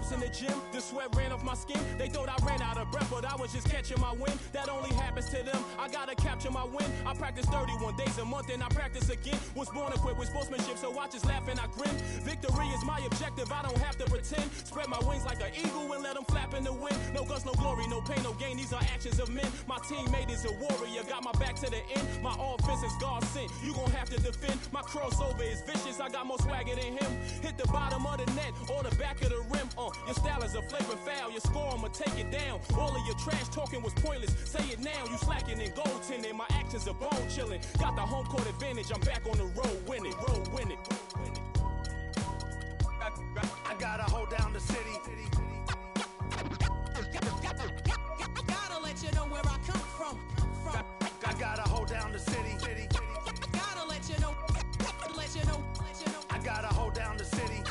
reps in the gym, the sweat ran off my skin. They thought I ran out of breath, but I was just catching my wind. That only happens to them, I gotta capture my win. I practice 31 days a month and I practice again. Was born equipped with sportsmanship, so I just laugh and I grin. Victory is my objective, I don't have to pretend. Spread my wings like an eagle and let them flap in the wind. No guts, no glory, no pain, no gain, these are actions of men. My teammate is a warrior, got my back to the end. My offense is God sent, you gon' have to defend. My crossover is vicious, I got more swagger than him. Hit the bottom of the net or the back of the rim. Your style is a flavor foul, your score, I'ma take it down. All of your trash talking was pointless, say it now. You slacking in goaltending, my actions are bone chilling. Got the home court advantage, I'm back on the road winning, I gotta hold down the city. Gotta let you know where I come from. I gotta hold down the city. Gotta let you know. I gotta hold down the city.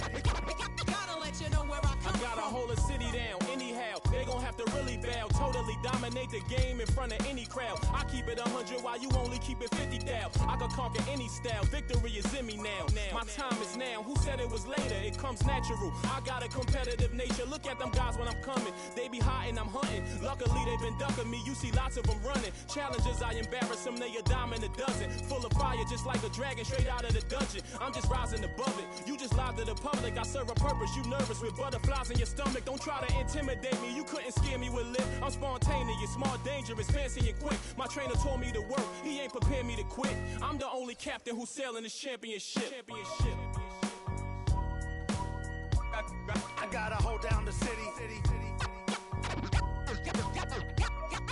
Gotta let you know where I come from. I gotta hold a city down, anyhow. They gon' have to really bow. Totally dominate the game in front of any crowd. I keep it 100 while you only keep it 50 thou. I could conquer any style, victory is in me now. My time is now, who said it was later? It comes natural, I got a competitive nature. Look at them guys when I'm coming, they be hot and I'm hunting. Luckily they been ducking me, you see lots of them running. Challenges, I embarrass them, they a dime in a dozen. Full of fire, just like a dragon straight out of the dungeon. I'm just rising above it, you just lied to the public. I serve a purpose, you nervous with butterflies in your stomach. Don't try to intimidate me, you couldn't scare me with lip. I'm spontaneous, smart, dangerous, fancy and quick. My trainer told me to work, he ain't prepared me to quit. I'm the only captain who's sailing this championship. I gotta hold down the city.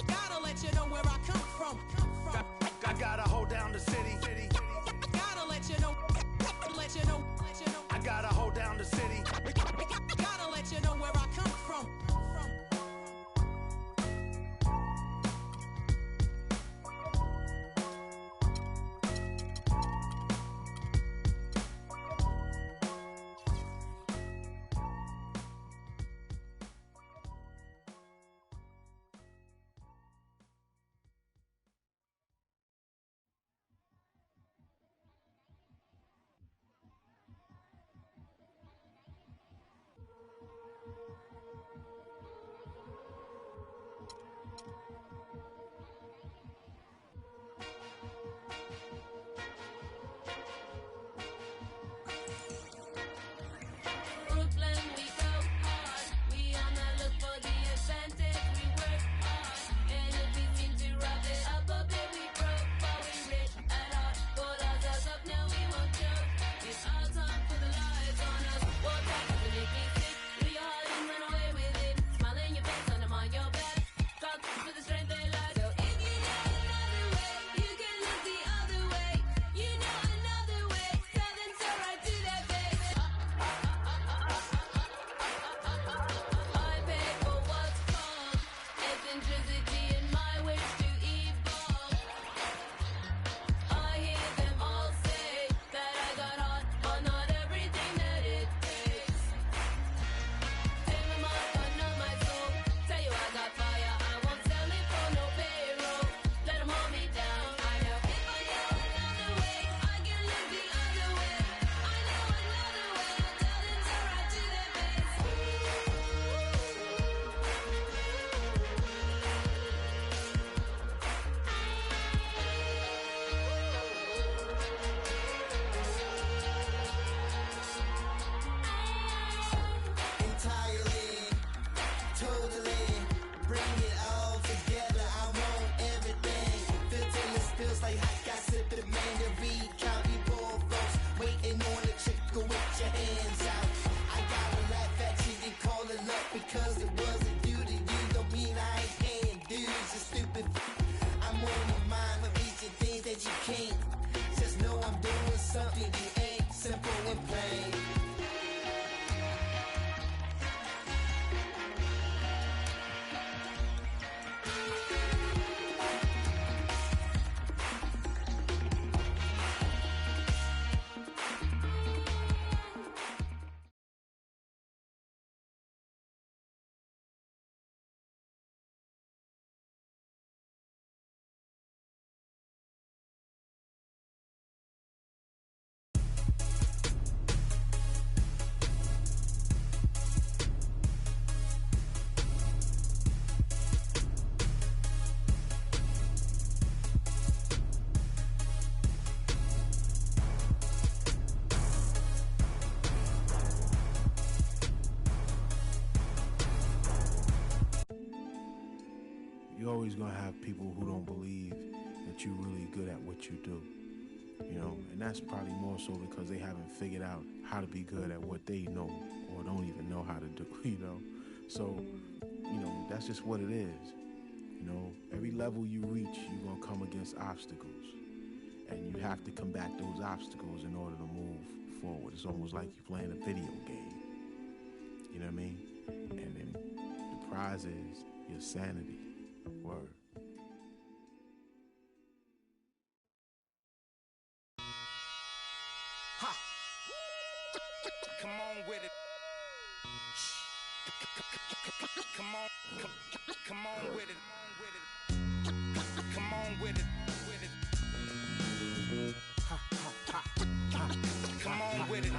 Gotta let you know where I come from. I gotta hold down the city. Gotta let you know. I gotta hold down the city. Gotta let you know where I come from. you're always going to have people who don't believe that you're really good at what you do. You know, and that's probably more so because they haven't figured out how to be good at what they know or don't even know how to do, you know. So, you know, that's just what it is. You know, every level you reach, you're going to come against obstacles. And you have to combat those obstacles in order to move forward. It's almost like you're playing a video game. You know what I mean? And then the prize is your sanity. Word. Come on with it. Come on with it. Come on with it. Come on with it.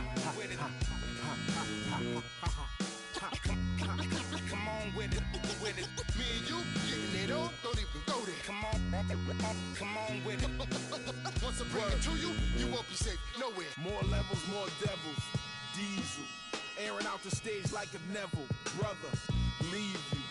Come on with it. Me and you getting it on, don't even go there. Come on with it. Once I bring it to you, you won't be safe nowhere. More levels, more devils. Diesel, airing out the stage like a Neville. Brother, leave you.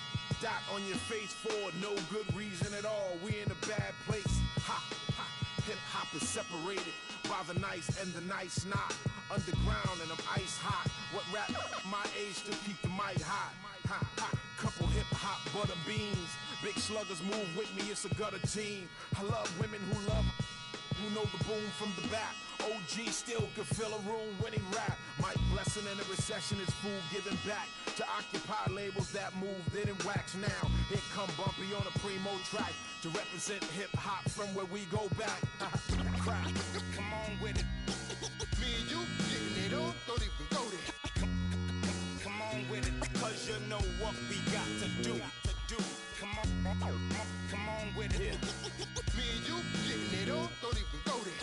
Dot on your face for no good reason at all. We in a bad place. Ha, ha. Hip hop is separated by the nice and the nice not. Underground and I'm ice hot. What rap my age to keep the mic hot? Ha, ha. Couple hip hop butter beans. Big sluggers move with me, it's a gutter team. I love women who know the boom from the back. OG still could fill a room when he rap. Mike Blessing in a recession is fool giving back to occupy labels that move, then in wax now. Here come Bumpy on a primo track to represent hip hop from where we go back. Come on with it. Me and you getting it on, don't even go there. Come on with it. Cause you know what we got to do. Come on with it. Me and you getting it on, don't even go there.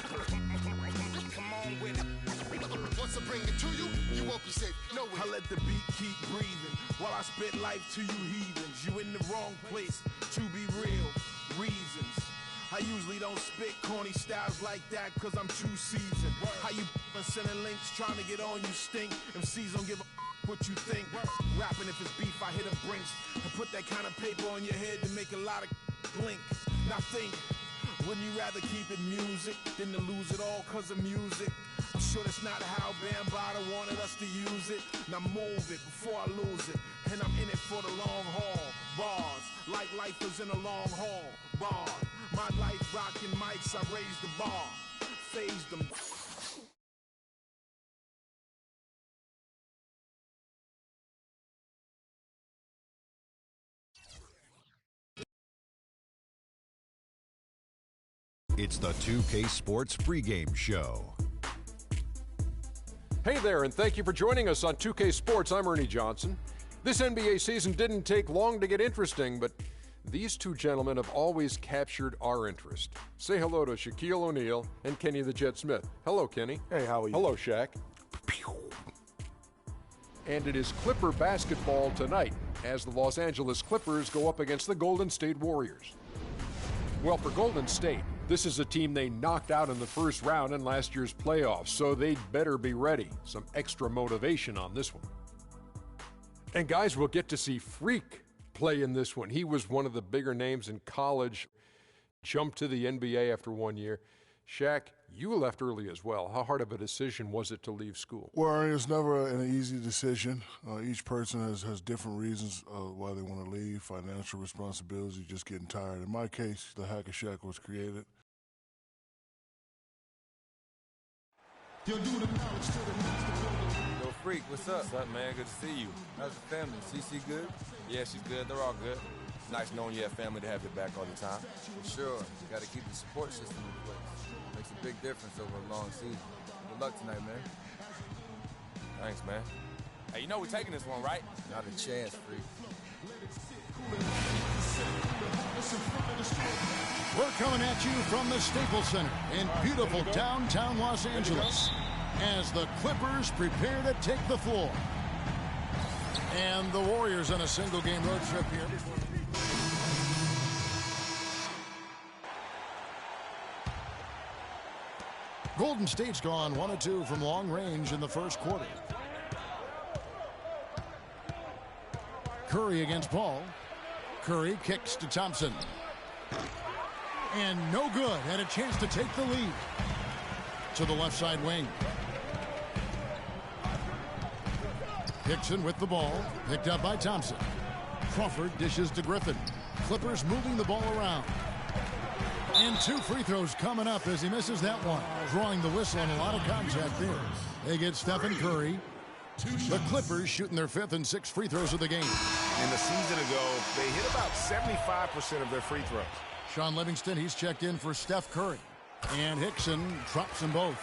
Come on with it. Once I bring it to you, you won't be safe nowhere. I let the beat keep breathing while I spit life to you heathens. You in the wrong place, to be real, reasons. I usually don't spit corny styles like that cause I'm too seasoned. How you sending links trying to get on you stink. MCs don't give a what you think. Rapping if it's beef, I hit a brinks and put that kind of paper on your head to make a lot of blink. Now think, wouldn't you rather keep it music than to lose it all cause of music? I'm sure that's not how Bambaataa wanted us to use it. Now move it before I lose it. And I'm in it for the long haul. Bars, like lifers in a long haul. Bar, my life rocking mics, I raised the bar. Phased them. It's the 2K Sports pregame show. Hey there, and thank you for joining us on 2K Sports. I'm Ernie Johnson. This NBA season didn't take long to get interesting, but these two gentlemen have always captured our interest. Say hello to Shaquille O'Neal and Kenny the Jet Smith. Hello, Kenny. Hey, how are you? Hello, Shaq. And it is Clipper basketball tonight as the Los Angeles Clippers go up against the Golden State Warriors. Well, for Golden State, this is a team they knocked out in the first round in last year's playoffs, so they'd better be ready. Some extra motivation on this one. And guys, we'll get to see Freak play in this one. He was one of the bigger names in college, jumped to the NBA after 1 year. Shaq, you left early as well. How hard of a decision was it to leave school? Well, it's never an easy decision. Each person has different reasons why they want to leave. Financial responsibilities, just getting tired. In my case, the Hacker Shack was created. Yo, Freak, what's up? What's up, man? Good to see you. How's the family? CC good? Yeah, she's good. They're all good. Nice knowing you have family to have your back all the time. For sure. You got to keep the support system in place. Makes a big difference over a long season. Good luck tonight, man. Thanks, man. Hey, you know we're taking this one, right? Not a chance, Freak. We're coming at you from the Staples Center in beautiful downtown Los Angeles as the Clippers prepare to take the floor. And the Warriors on a single-game road trip here. Golden State's gone 1 of 2 from long range in the first quarter. Curry against Paul. Curry kicks to Thompson. And no good. Had a chance to take the lead. To the left side wing. Hickson with the ball. Picked up by Thompson. Crawford dishes to Griffin. Clippers moving the ball around. And 2 free throws coming up as he misses that one. Drawing the whistle on a lot of contact there. They get Stephen Curry. The Clippers shooting their 5th and 6th free throws of the game. In the season ago, they hit about 75% of their free throws. Sean Livingston, he's checked in for Steph Curry. And Hickson drops them both.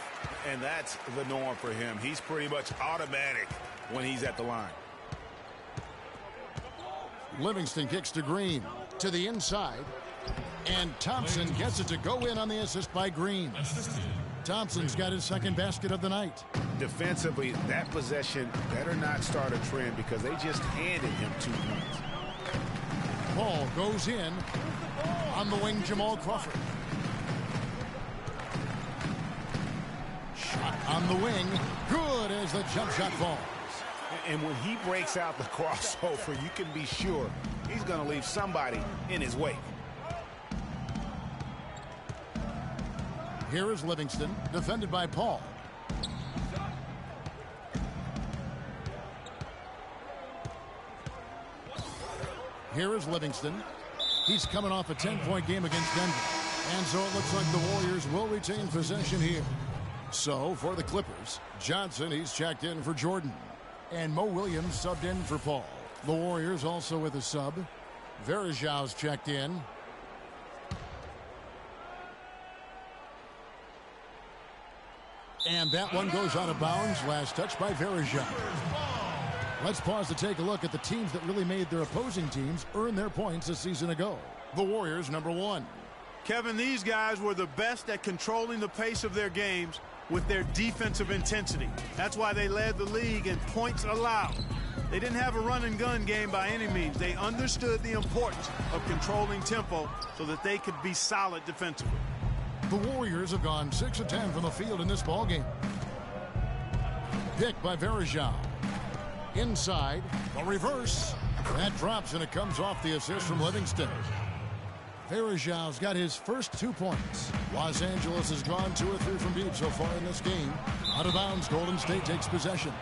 And that's the norm for him. He's pretty much automatic when he's at the line. Livingston kicks to Green. To the inside. And Thompson gets it to go in on the assist by Green. Thompson's got his 2nd basket of the night. Defensively, that possession better not start a trend because they just handed him 2 points. Ball goes in. On the wing, Jamal Crawford. Shot on the wing. Good as the jump shot falls. And when he breaks out the crossover, you can be sure he's going to leave somebody in his wake. Here is Livingston, defended by Paul. Here is Livingston. He's coming off a 10-point game against Denver. And so it looks like the Warriors will retain possession here. So for the Clippers, Johnson, he's checked in for Jordan. And Mo Williams subbed in for Paul. The Warriors also with a sub. Verajau's checked in. And that one goes out of bounds. Last touch by Verajau. Let's pause to take a look at the teams that really made their opposing teams earn their points a season ago. The Warriors, number 1. Kevin, these guys were the best at controlling the pace of their games with their defensive intensity. That's why they led the league in points allowed. They didn't have a run-and-gun game by any means. They understood the importance of controlling tempo so that they could be solid defensively. The Warriors have gone 6 of 10 from the field in this ballgame. Picked by Verajau. Inside, the reverse. That drops and it comes off the assist from Livingston. Verajau's got his first 2 points. Los Angeles has gone 2 or 3 from deep so far in this game. Out of bounds, Golden State takes possession.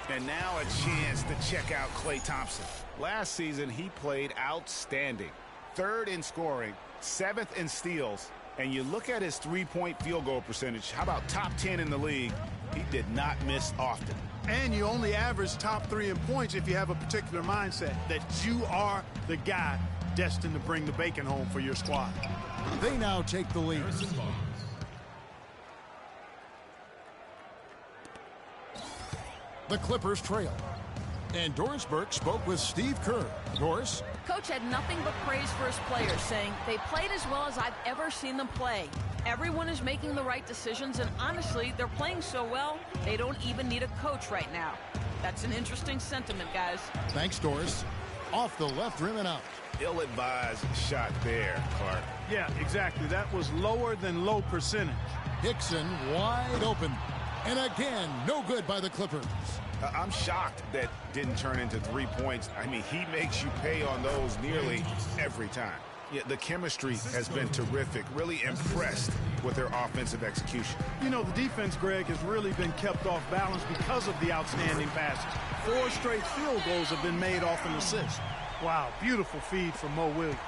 And now a chance to check out Klay Thompson. Last season, he played outstanding. 3rd in scoring, 7th in steals. And you look at his 3-point field goal percentage. How about top 10 in the league? He did not miss often. And you only average top 3 in points if you have a particular mindset that you are the guy destined to bring the bacon home for your squad. They now take the lead. The Clippers trail. And Doris Burke spoke with Steve Kerr. Doris? Coach had nothing but praise for his players, saying they played as well as I've ever seen them play. Everyone is making the right decisions, and honestly, they're playing so well, they don't even need a coach right now. That's an interesting sentiment, guys. Thanks, Doris. Off the left rim and out. Ill-advised shot there, Clark. Yeah, exactly. That was lower than low percentage. Hickson wide open. And again, no good by the Clippers. I'm shocked that didn't turn into 3 points. I mean, he makes you pay on those nearly every time. Yeah, the chemistry has been terrific. Really impressed with their offensive execution. You know, the defense, Greg, has really been kept off balance because of the outstanding passes. 4 straight field goals have been made off an assist. Wow, beautiful feed from Mo Williams.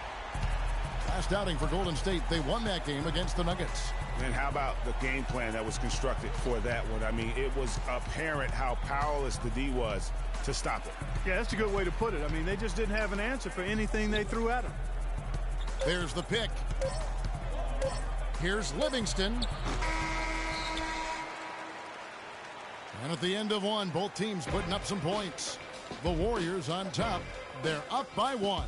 Last outing for Golden State, they won that game against the Nuggets. And how about the game plan that was constructed for that one? I mean, it was apparent how powerless the D was to stop it. Yeah, that's a good way to put it. I mean, they just didn't have an answer for anything they threw at them. There's the pick. Here's Livingston. And at the end of one, both teams putting up some points. The Warriors on top. They're up by 1.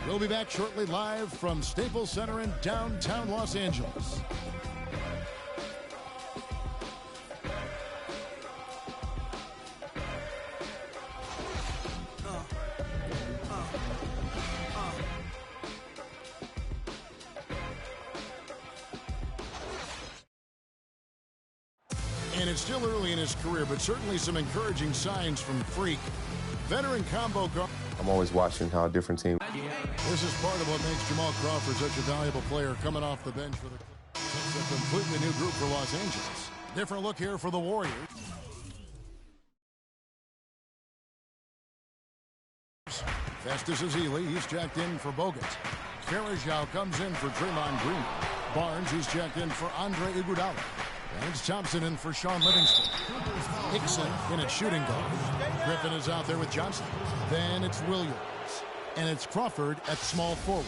We'll be back shortly live from Staples Center in downtown Los Angeles. And it's still early in his career, but certainly some encouraging signs from Freak. Veteran combo guard. I'm always watching how a different team. This is part of what makes Jamal Crawford such a valuable player coming off the bench for the Clippers. It's a completely new group for Los Angeles. Different look here for the Warriors. Festus Ezeli, he's checked in for Bogut. Farajao comes in for Draymond Green. Barnes, he's checked in for Andre Iguodala. And it's Thompson in for Sean Livingston. Hickson in at shooting guard. Griffin is out there with Johnson. Then it's Williams. And it's Crawford at small forward.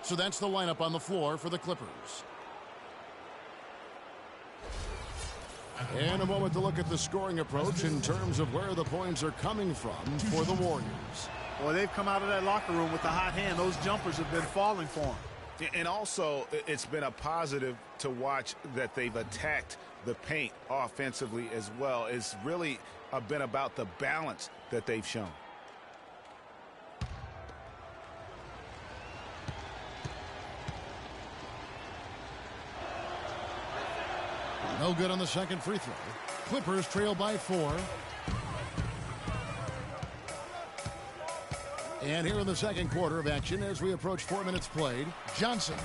So that's the lineup on the floor for the Clippers. And a moment to look at the scoring approach in terms of where the points are coming from for the Warriors. Well, they've come out of that locker room with the hot hand. Those jumpers have been falling for them. And also, it's been a positive to watch that they've attacked the paint offensively as well. It's really been about the balance that they've shown. No good on the second free throw. Clippers trail by 4. And here in the second quarter of action, as we approach 4 minutes played, Johnson.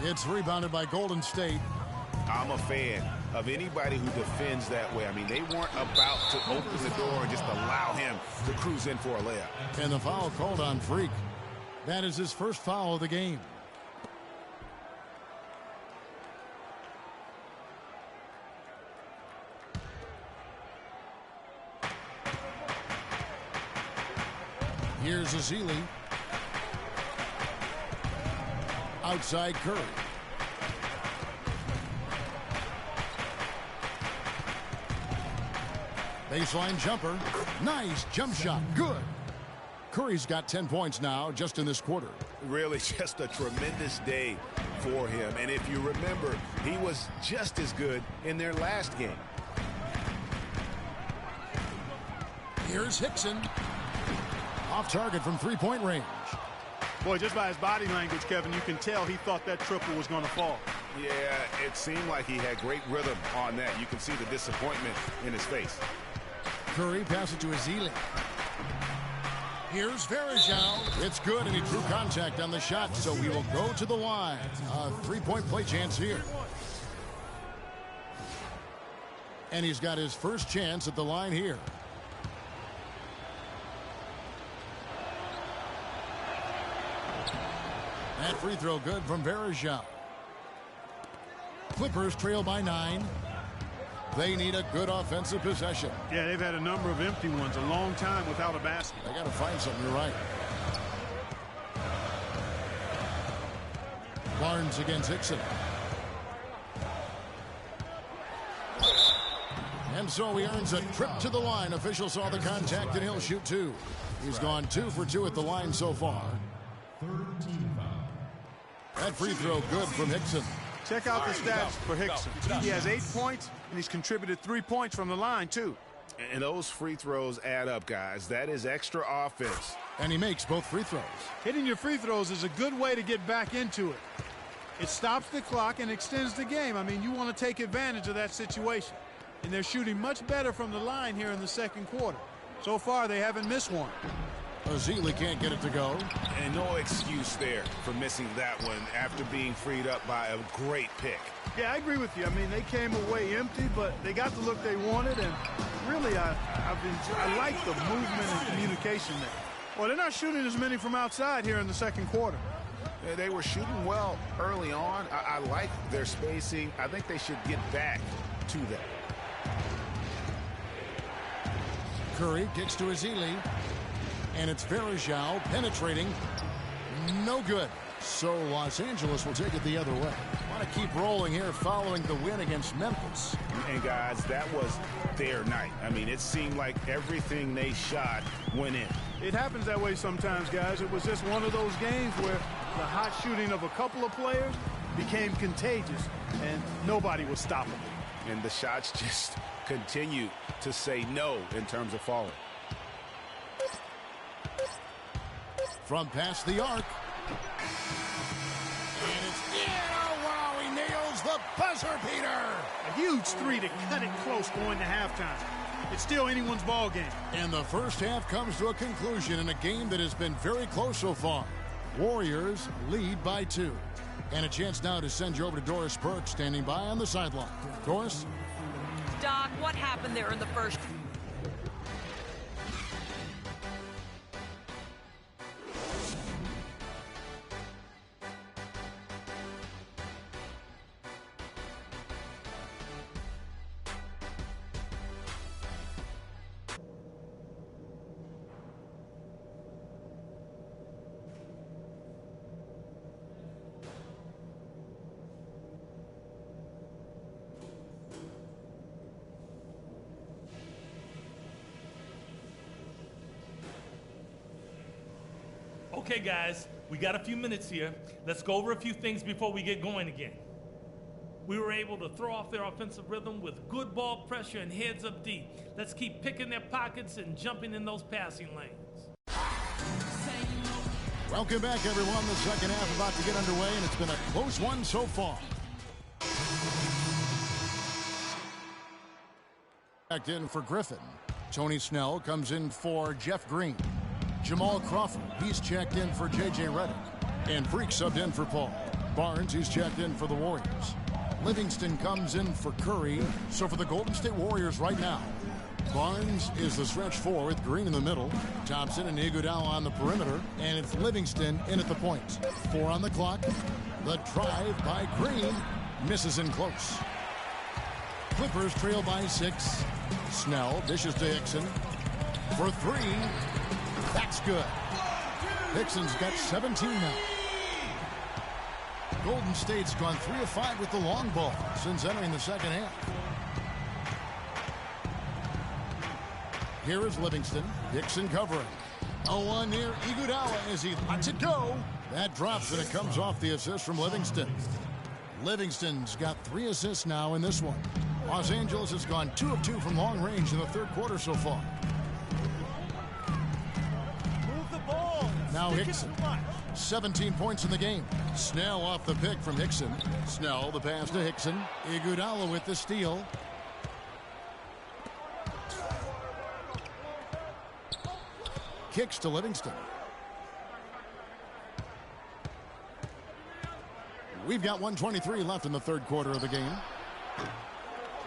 It's rebounded by Golden State. I'm a fan of anybody who defends that way. I mean, they weren't about to open the door and just allow him to cruise in for a layup. And the foul called on Freak. That is his first foul of the game. Here's Ezeli. Outside Curry. Baseline jumper. Nice jump shot. Good. Curry's got 10 points now just in this quarter. Really just a tremendous day for him. And if you remember, he was just as good in their last game. Here's Hickson. Off target from three-point range. Boy, just by his body language, Kevin, you can tell he thought that triple was going to fall. Yeah, it seemed like he had great rhythm on that. You can see the disappointment in his face. Curry passes to Ezeli. Here's Farajao. It's good, and he drew contact on the shot, so he will go to the line. A three-point play chance here. And he's got his first chance at the line here. That free throw good from Farajao. Clippers trail by 9. They need a good offensive possession. Yeah, they've had a number of empty ones, a long time without a basket. They got to find something. You're right. Barnes against Hickson. And so he earns a trip to the line. Official saw the contact, and he'll shoot 2. He's gone 2 for 2 at the line so far. That free throw good from Hickson. Check out the stats for Hickson. He has 8 points, and he's contributed 3 points from the line, too. And those free throws add up, guys. That is extra offense. And he makes both free throws. Hitting your free throws is a good way to get back into it. It stops the clock and extends the game. I mean, you want to take advantage of that situation. And they're shooting much better from the line here in the second quarter. So far, they haven't missed one. Ezeli can't get it to go. And no excuse there for missing that one after being freed up by a great pick. Yeah, I agree with you. I mean, they came away empty, but they got the look they wanted, and really, I like the movement and communication there. Well, they're not shooting as many from outside here in the second quarter. Yeah, they were shooting well early on. I like their spacing. I think they should get back to that. Curry kicks to Ezeli. And it's Farajao penetrating. No good. So Los Angeles will take it the other way. Want to keep rolling here following the win against Memphis. And guys, that was their night. I mean, it seemed like everything they shot went in. It happens that way sometimes, guys. It was just one of those games where the hot shooting of a couple of players became contagious, and nobody was stoppable. And the shots just continue to say no in terms of falling. From past the arc. And it's in. Oh, wow, he nails the buzzer beater. A huge three to cut it close going to halftime. It's still anyone's ball game. And the first half comes to a conclusion in a game that has been very close so far. Warriors lead by 2. And a chance now to send you over to Doris Burke, standing by on the sideline. Doris? Doc, what happened there in the first? Okay, guys, we got a few minutes here. Let's go over a few things before we get going again. We were able to throw off their offensive rhythm with good ball pressure and heads up deep. Let's keep picking their pockets and jumping in those passing lanes. Welcome back, everyone. The second half about to get underway, and it's been a close one so far. Back in for Griffin. Tony Snell comes in for Jeff Green. Jamal Crawford, he's checked in for J.J. Redick. And Freak subbed in for Paul. Barnes, he's checked in for the Warriors. Livingston comes in for Curry. So for the Golden State Warriors right now, Barnes is the stretch 4 with Green in the middle. Thompson and Iguodala on the perimeter. And it's Livingston in at the point. 4 on the clock. The drive by Green misses in close. Clippers trail by 6. Snell dishes to Hickson for 3. That's good. Hickson's got 17 now. Golden State's gone 3 of 5 with the long ball since entering the second half. Here is Livingston. Hickson covering. 0-1 near Iguodala as he lets it go. That drops and it comes off the assist from Livingston. Livingston's got 3 assists now in this one. Los Angeles has gone 2 of 2 from long range in the third quarter so far. Now Hickson, 17 points in the game. Snell off the pick from Hickson. Snell, the pass to Hickson. Iguodala with the steal. Kicks to Livingston. We've got 1:23 left in the third quarter of the game.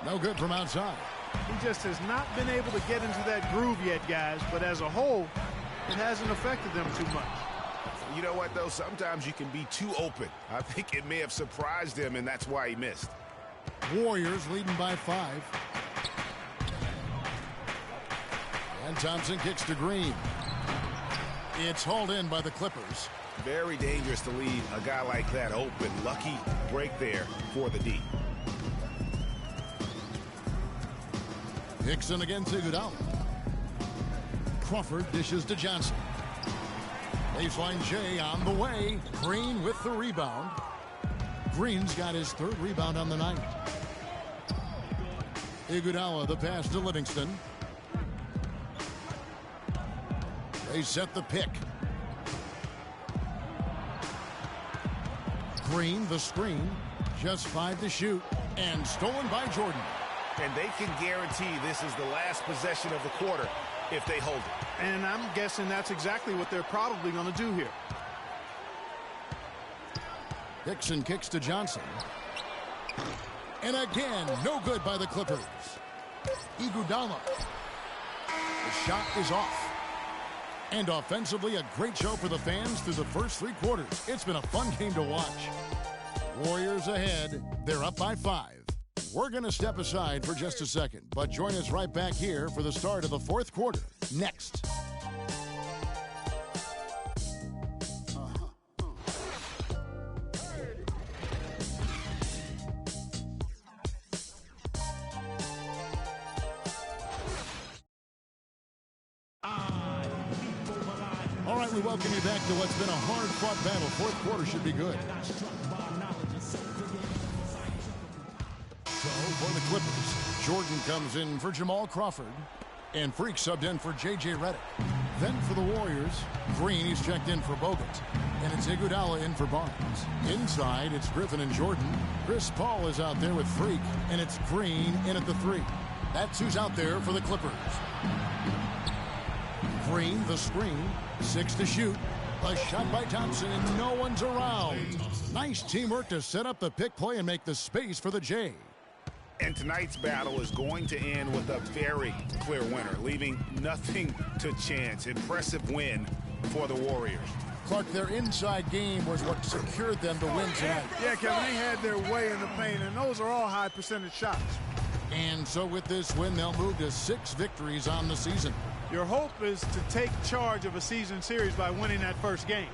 No good from outside. He just has not been able to get into that groove yet, guys, but as a whole, it hasn't affected them too much. You know what, though? Sometimes you can be too open. I think it may have surprised him, and that's why he missed. Warriors leading by 5. And Thompson kicks to Green. It's hauled in by the Clippers. Very dangerous to leave a guy like that open. Lucky break there for the D. Hickson against Iguodala. Crawford dishes to Johnson. Baseline J on the way. Green with the rebound. Green's got his 3rd rebound on the night. Iguodala the pass to Livingston. They set the pick. Green the screen. Just 5 to shoot. And stolen by Jordan. And they can guarantee this is the last possession of the quarter if they hold it. And I'm guessing that's exactly what they're probably going to do here. Hickson kicks to Johnson. And again, no good by the Clippers. Iguodala. The shot is off. And offensively, a great show for the fans through the first 3 quarters. It's been a fun game to watch. Warriors ahead. They're up by 5. We're going to step aside for just a second, but join us right back here for the start of the 4th quarter. Next. All right, we welcome you back to what's been a hard-fought battle. 4th quarter should be good. So, for the Clippers, Jordan comes in for Jamal Crawford. And Freak subbed in for J.J. Redick. Then for the Warriors, Green, he's checked in for Bogut. And it's Iguodala in for Barnes. Inside, it's Griffin and Jordan. Chris Paul is out there with Freak, and it's Green in at the 3. That's who's out there for the Clippers. Green, the screen, 6 to shoot. A shot by Thompson, and no one's around. Nice teamwork to set up the pick play and make the space for the J. And tonight's battle is going to end with a very clear winner, leaving nothing to chance. Impressive win for the Warriors. Clark, their inside game was what secured them to win tonight. Yeah, Kevin, they had their way in the paint, and those are all high percentage shots. And so with this win, they'll move to 6 victories on the season. Your hope is to take charge of a season series by winning that first game.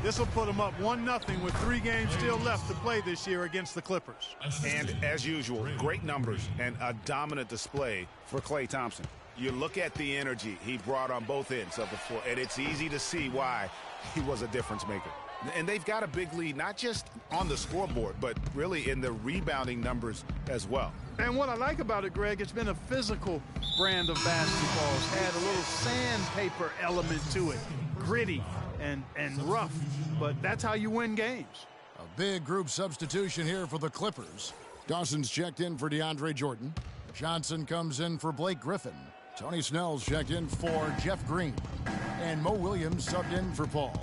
This will put them up 1-0 with 3 games still left to play this year against the Clippers. And as usual, great numbers and a dominant display for Klay Thompson. You look at the energy he brought on both ends of the floor, and it's easy to see why he was a difference maker. And they've got a big lead, not just on the scoreboard, but really in the rebounding numbers as well. And what I like about it, Greg, it's been a physical brand of basketball. It's had a little sandpaper element to it, gritty and rough, but that's how you win games. A big group substitution here for the Clippers. Dawson's checked in for DeAndre Jordan. Johnson comes in for Blake Griffin. Tony Snell's checked in for Jeff Green. And Mo Williams subbed in for Paul.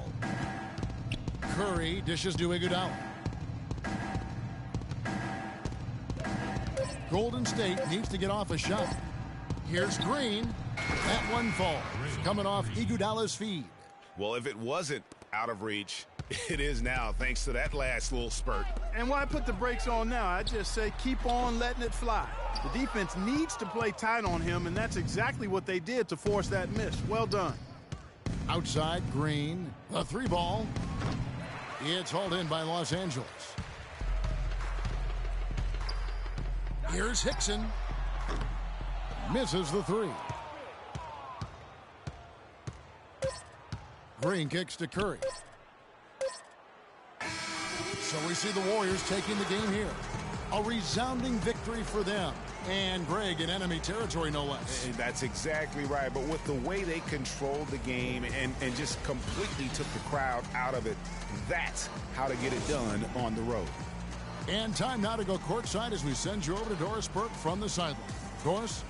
Curry dishes to Iguodala. Golden State needs to get off a shot. Here's Green. That one falls, coming off Iguodala's feed. Well, if it wasn't out of reach, it is now, thanks to that last little spurt. And why put the brakes on now? I just say keep on letting it fly. The defense needs to play tight on him, and that's exactly what they did to force that miss. Well done. Outside, Green. The 3 ball. It's hauled in by Los Angeles. Here's Hickson. Misses the 3. Green kicks to Curry. So we see the Warriors taking the game here. A resounding victory for them. And Greg in enemy territory, no less. That's exactly right. But with the way they controlled the game and just completely took the crowd out of it, that's how to get it done on the road. And time now to go courtside as we send you over to Doris Burke from the sideline. Doris?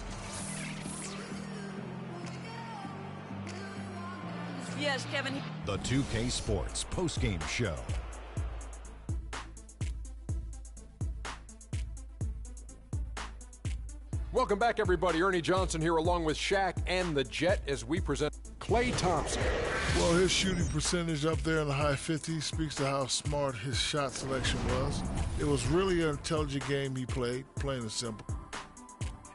Yes, Kevin. The 2K Sports postgame show. Welcome back, everybody. Ernie Johnson here along with Shaq and the Jet as we present Klay Thompson. Well, his shooting percentage up there in the high 50s speaks to how smart his shot selection was. It was really an intelligent game he played, plain and simple.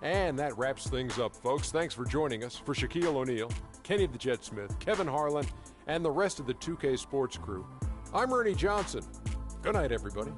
And that wraps things up, folks. Thanks for joining us. For Shaquille O'Neal, Kenny the Jet Smith, Kevin Harlan, and the rest of the 2K Sports crew, I'm Ernie Johnson. Good night, everybody.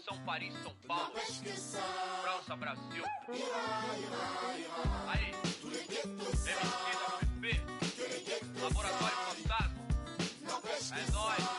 São Paris, São Paulo, França, Brasil. Aí, MXP, Laboratório Fantasma. É nóis.